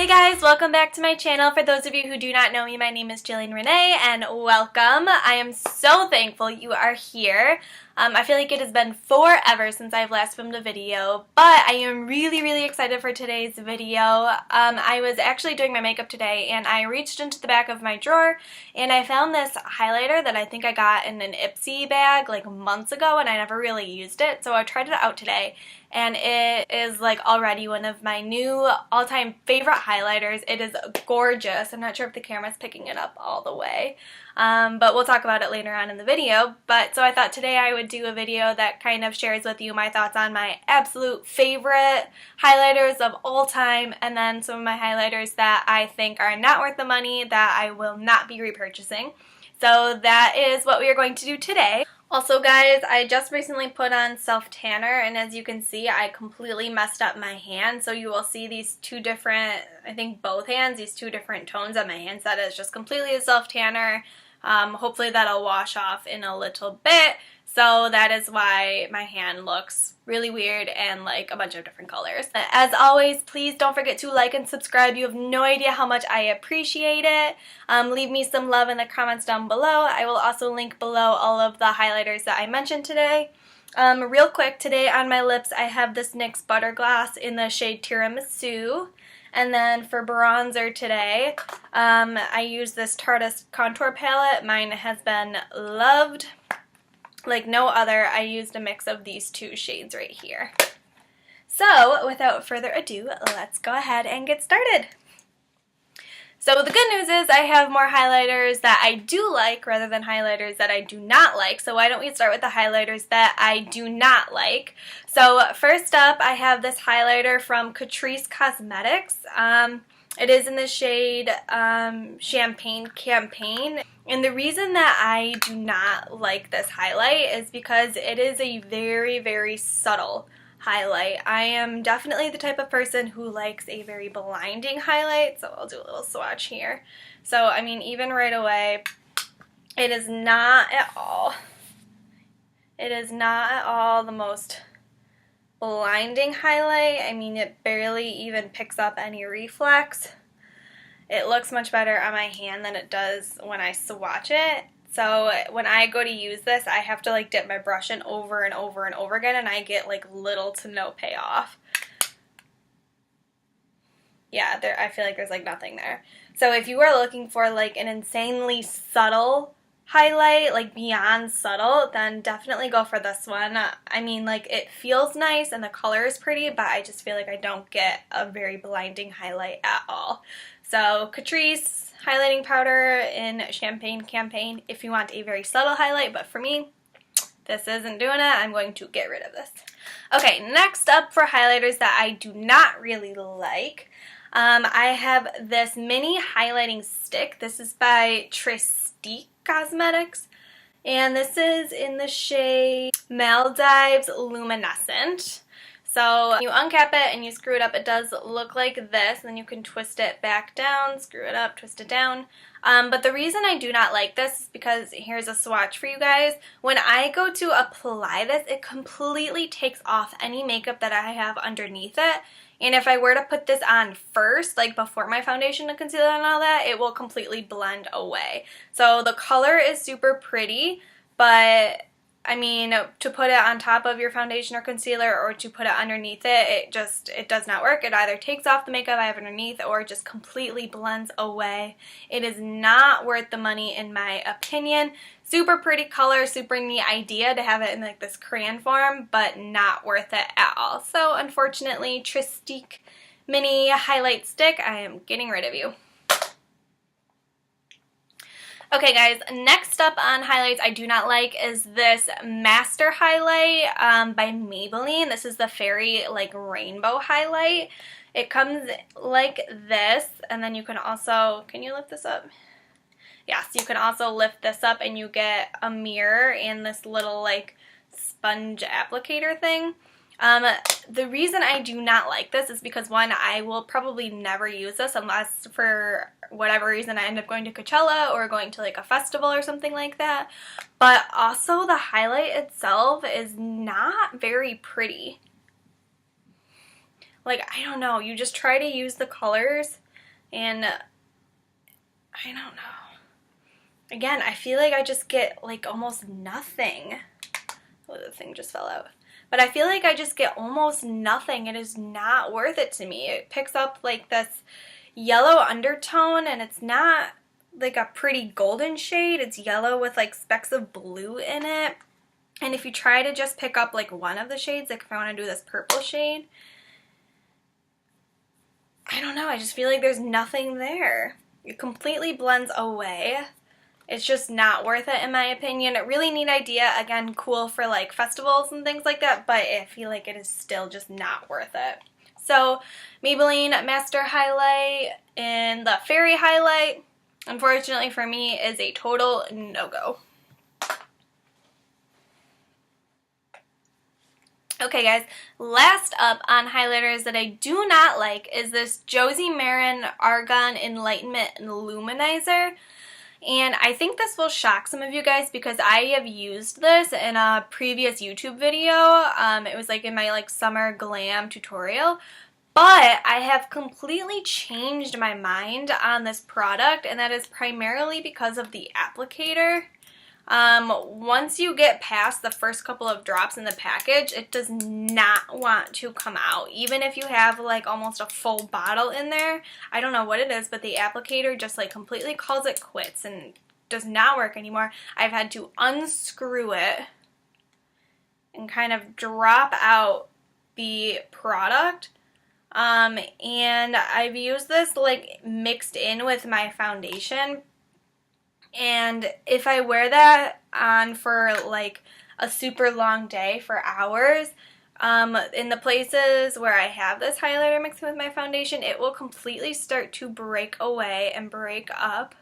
Hey guys, welcome back to my channel. For those of you who do not know me, my name is Jillian Renee and welcome. I am so thankful you are here. I feel like it has been forever since I've last filmed a video, but I am really excited for today's video. I was actually doing my makeup today and I reached into the back of my drawer and I found this highlighter that I think I got in an Ipsy bag like months ago and I never really used it, so I tried it out today. And it is like already one of my new all-time favorite highlighters. It is gorgeous. I'm not sure if the camera's picking it up all the way, but we'll talk about it later on in the video. So I thought today I would do a video that kind of shares with you my thoughts on my absolute favorite highlighters of all time, and then some of my highlighters that I think are not worth the money that I will not be repurchasing. So that is what we are going to do today. Also guys, I just recently put on self-tanner and as you can see I completely messed up my hand, so you will see these two different, I think both hands, these two different tones on my hands. That is just completely a self-tanner. Hopefully that'll wash off in a little bit, so that is why my hand looks really weird and like a bunch of different colors. As always, please don't forget to like and subscribe. You have no idea how much I appreciate it. Leave me some love in the comments down below. I will also link below all of the highlighters that I mentioned today. Real quick, today on my lips I have this NYX Butter Gloss in the shade Tiramisu. And then for bronzer today, I use this Tarteist contour palette. Mine has been loved like no other. I used a mix of these two shades right here. So without further ado, let's go ahead and get started. So the good news is I have more highlighters that I do like rather than highlighters that I do not like. So why don't we start with the highlighters that I do not like. So first up I have this highlighter from Catrice Cosmetics. It is in the shade Champagne Campaign. And the reason that I do not like this highlight is because it is a very subtle highlight. I am definitely the type of person who likes a very blinding highlight, so I'll do a little swatch here. So I mean, even right away, it is not at all the most blinding highlight. I mean, it barely even picks up any reflex. It looks much better on my hand than it does when I swatch it. So when I go to use this, I have to like dip my brush in over and over again, and I get like little to no payoff. Yeah, I feel like there's like nothing there. So if you are looking for like an insanely subtle highlight, like beyond subtle, then definitely go for this one. I mean, like, it feels nice and the color is pretty, but I just feel like I don't get a very blinding highlight at all. So Catrice highlighting powder in Champagne Campaign if you want a very subtle highlight, but for me, this isn't doing it. I'm going to get rid of this. Okay, next up for highlighters that I do not really like, I have this mini highlighting stick. This is by TreStique Cosmetics, and this is in the shade Maldives Luminescent. So you uncap it and you screw it up. It does look like this, and then you can twist it back down, screw it up, twist it down. But the reason I do not like this is because, here's a swatch for you guys. When I go to apply this, it completely takes off any makeup that I have underneath it. And if I were to put this on first, like before my foundation and concealer and all that, it will completely blend away. So the color is super pretty, but I mean, to put it on top of your foundation or concealer or to put it underneath it, it does not work. It either takes off the makeup I have underneath or just completely blends away. It is not worth the money in my opinion. Super pretty color, super neat idea to have it in like this crayon form, but not worth it at all. So unfortunately, TreStique mini highlight stick, I am getting rid of you. Okay guys, next up on highlights I do not like is this Master Highlight by Maybelline. This is the fairy like rainbow highlight. It comes like this, and then you can also, can you lift this up? Yes, you can also lift this up and you get a mirror and this little like sponge applicator thing. The reason I do not like this is because, one, I will probably never use this unless for whatever reason I end up going to Coachella or going to like a festival or something like that. But also the highlight itself is not very pretty. Like, I don't know, you just try to use the colors And I don't know. Again, I feel like I just get like almost nothing. Oh, the thing just fell out. But I feel like I just get almost nothing. It is not worth it to me. It picks up like this yellow undertone, and it's not like a pretty golden shade. It's yellow with like specks of blue in it. And if you try to just pick up like one of the shades, like if I want to do this purple shade, I don't know, I just feel like there's nothing there. It completely blends away. It's just not worth it in my opinion. A really neat idea, again, cool for like festivals and things like that, but I feel like it is still just not worth it. So Maybelline Master Highlight in the Fairy Highlight, unfortunately for me, is a total no-go. Okay guys, last up on highlighters that I do not like is this Josie Maran Argan Enlightenment Illuminizer. And I think this will shock some of you guys because I have used this in a previous YouTube video. It was like in my like summer glam tutorial. But I have completely changed my mind on this product, and that is primarily because of the applicator. Once you get past the first couple of drops in the package, it does not want to come out. Even if you have like almost a full bottle in there, I don't know what it is, but the applicator just like completely calls it quits and does not work anymore. I've had to unscrew it and kind of drop out the product. And I've used this like mixed in with my foundation. And if I wear that on for like a super long day for hours, in the places where I have this highlighter mixed with my foundation, it will completely start to break away and break up.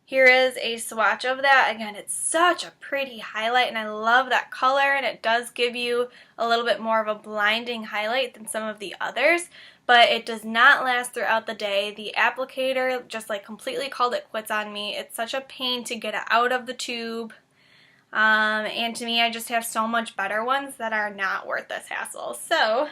Here is a swatch of that. Again, it's such a pretty highlight, and I love that color, and it does give you a little bit more of a blinding highlight than some of the others. But it does not last throughout the day. The applicator just like completely called it quits on me. It's such a pain to get it out of the tube. And to me, I just have so much better ones that are not worth this hassle. So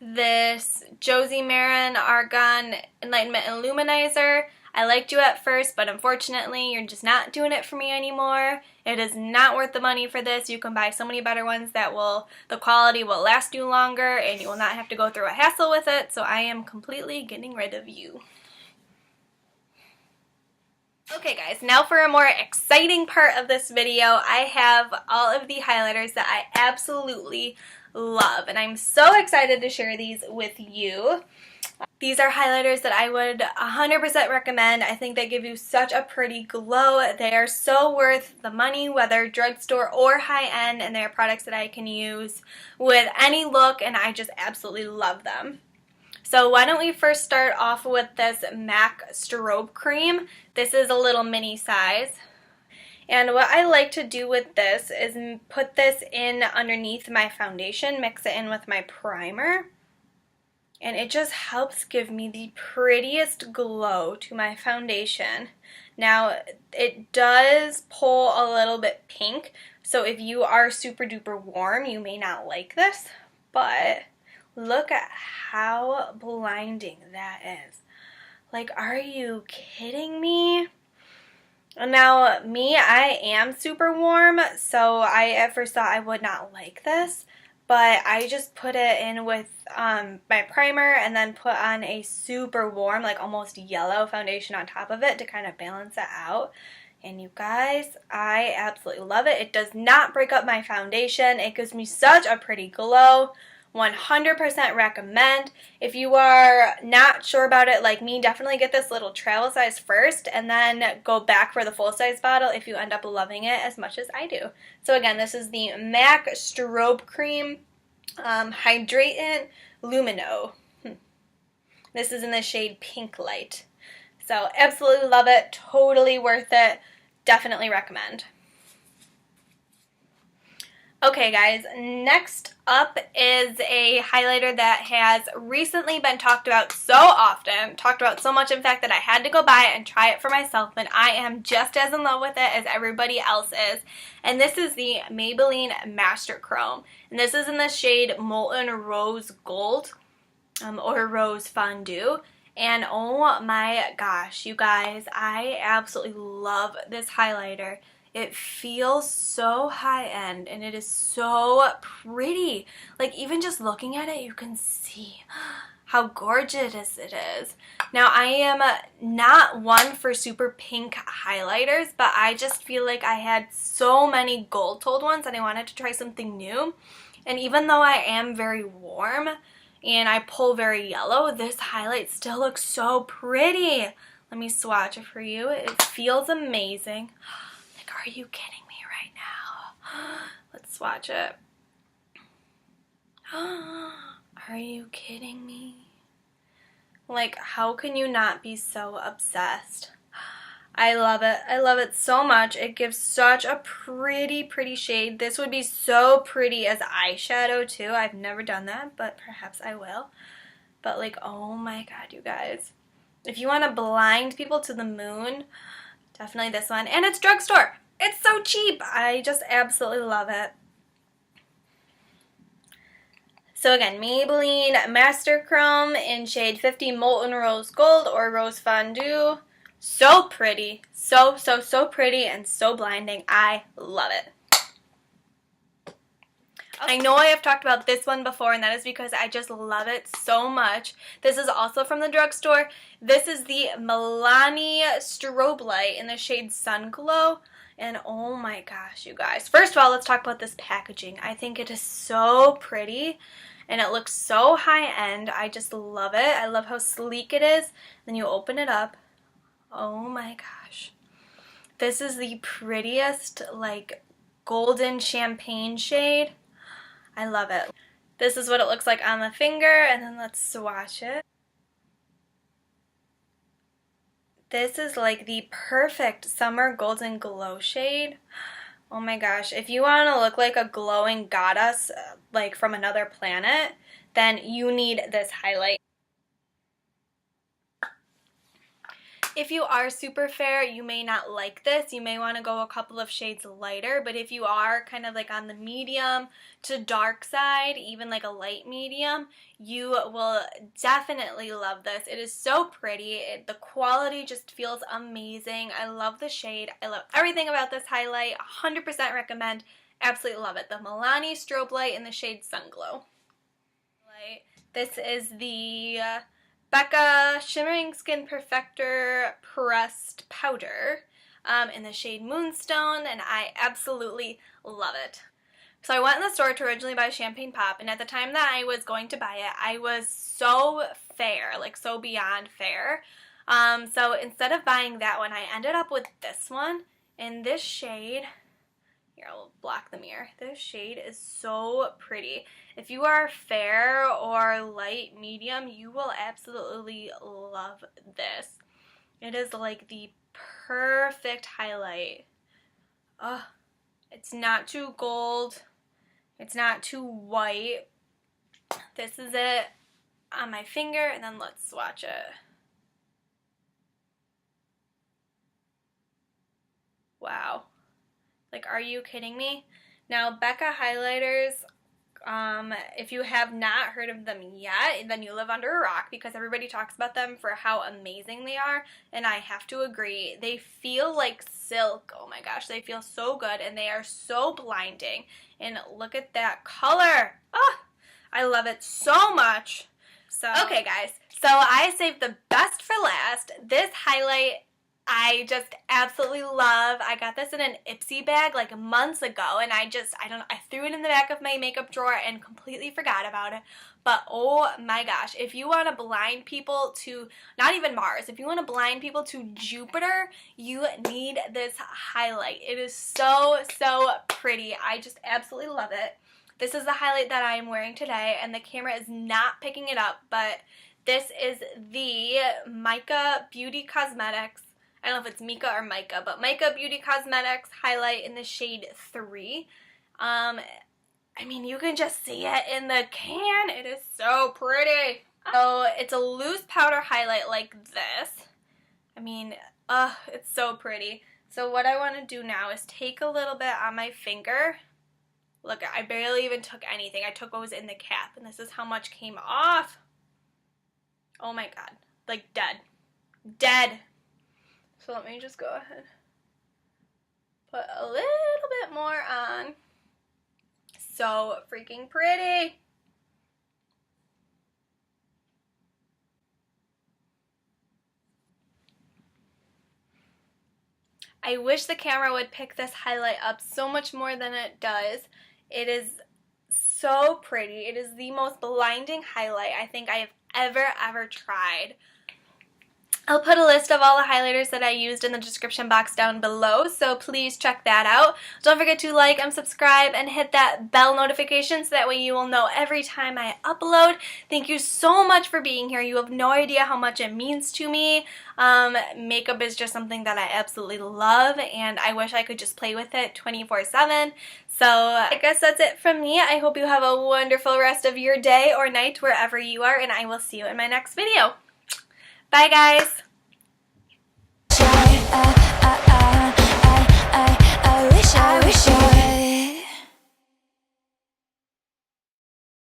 this Josie Maran Argan Enlightenment Illuminizer, I liked you at first, but unfortunately, you're just not doing it for me anymore. It is not worth the money for this. You can buy so many better ones that the quality will last you longer, and you will not have to go through a hassle with it, so I am completely getting rid of you. Okay guys, now for a more exciting part of this video, I have all of the highlighters that I absolutely love, and I'm so excited to share these with you. These are highlighters that I would 100% recommend. I think they give you such a pretty glow. They are so worth the money, whether drugstore or high-end, and they are products that I can use with any look, and I just absolutely love them. So why don't we first start off with this MAC Strobe Cream. This is a little mini size. And what I like to do with this is put this in underneath my foundation, mix it in with my primer. And it just helps give me the prettiest glow to my foundation. Now, it does pull a little bit pink, so if you are super duper warm, you may not like this, but look at how blinding that is. Like, are you kidding me? Now, me, I am super warm, so I at first thought I would not like this. But I just put it in with my primer and then put on a super warm, like almost yellow foundation on top of it to kind of balance it out. And you guys, I absolutely love it. It does not break up my foundation. It gives me such a pretty glow. 100% recommend. If you are not sure about it like me, definitely get this little travel size first and then go back for the full size bottle if you end up loving it as much as I do. So again, this is the MAC Strobe Cream Hydratant Lumino. This is in the shade Pinklite. So absolutely love it, totally worth it, definitely recommend. Okay guys, next up is a highlighter that has recently been talked about so often, talked about so much in fact that I had to go buy it and try it for myself, and I am just as in love with it as everybody else is. And this is the Maybelline Master Chrome, and this is in the shade Molten Rose Gold. or Rose Fondue. And oh my gosh, you guys, I absolutely love this highlighter. It feels so high-end and it is so pretty. Like, even just looking at it, you can see how gorgeous it is. Now, I am not one for super pink highlighters, but I just feel like I had so many gold-toned ones and I wanted to try something new. And even though I am very warm and I pull very yellow, this highlight still looks so pretty. Let me swatch it for you. It feels amazing. Like, are you kidding me right now? Let's swatch it. Are you kidding me? Like, how can you not be so obsessed? I love it. I love it so much. It gives such a pretty shade. This would be so pretty as eyeshadow too. I've never done that, but perhaps I will. But like, oh my god, you guys. If you want to blind people to the moon, definitely this one. And it's Drugstore. It's so cheap. I just absolutely love it. So again, Maybelline Master Chrome in shade 50 Molten Rose Gold or Rose Fondue. So pretty. So pretty and so blinding. I love it. I know I have talked about this one before, and that is because I just love it so much. This is also from the Drugstore. This is the Milani Strobelight in the shade Sunglow. And oh my gosh, you guys. First of all, let's talk about this packaging. I think it is so pretty. And it looks so high-end. I just love it. I love how sleek it is. Then you open it up. Oh my gosh. This is the prettiest, like, golden champagne shade. I love it. This is what it looks like on the finger, and then let's swatch it. This is like the perfect summer golden glow shade. Oh my gosh, if you want to look like a glowing goddess, like from another planet, then you need this highlight. If you are super fair, you may not like this. You may want to go a couple of shades lighter, but if you are kind of like on the medium to dark side, even like a light medium, you will definitely love this. It is so pretty. The quality just feels amazing. I love the shade. I love everything about this highlight. 100% recommend. Absolutely love it. The Milani Strobelight in the shade Sunglow. This is the Becca Shimmering Skin Perfector Pressed Powder in the shade Moonstone, and I absolutely love it. So I went in the store to originally buy Champagne Pop, and at the time that I was going to buy it, I was so fair, like so beyond fair. So instead of buying that one, I ended up with this one in this shade. Here, I'll block the mirror. This shade is so pretty. If you are fair or light medium, you will absolutely love this. It is like the perfect highlight. Oh, it's not too gold. It's not too white. This is it on my finger, and then let's swatch it. Wow. Like, are you kidding me? Now, Becca highlighters, if you have not heard of them yet, then you live under a rock, because everybody talks about them for how amazing they are, and I have to agree. They feel like silk. Oh my gosh, they feel so good, and they are so blinding. And look at that color. Oh, I love it so much. So, okay guys, so I saved the best for last. This highlight I just absolutely love. I got this in an Ipsy bag like months ago, and I threw it in the back of my makeup drawer and completely forgot about it. But oh my gosh, if you want to blind people to, not even Mars, if you want to blind people to Jupiter, you need this highlight. It is so pretty. I just absolutely love it. This is the highlight that I am wearing today, and the camera is not picking it up, but this is the MicaBeauty Cosmetics. I don't know if it's Mika or Mica, but MicaBeauty Cosmetics highlight in the shade 3. I mean, you can just see it in the can. It is so pretty. So it's a loose powder highlight like this. I mean, it's so pretty. So what I want to do now is take a little bit on my finger. Look, I barely even took anything. I took what was in the cap, and this is how much came off. Oh my god. Like dead. Dead. So let me just go ahead. Put a little bit more on. So freaking pretty. I wish the camera would pick this highlight up so much more than it does. It is so pretty. It is the most blinding highlight I think I have ever tried. I'll put a list of all the highlighters that I used in the description box down below, so please check that out. Don't forget to like and subscribe and hit that bell notification so that way you will know every time I upload. Thank you so much for being here. You have no idea how much it means to me. Makeup is just something that I absolutely love, and I wish I could just play with it 24/7. So I guess that's it from me. I hope you have a wonderful rest of your day or night wherever you are, and I will see you in my next video. Bye, guys.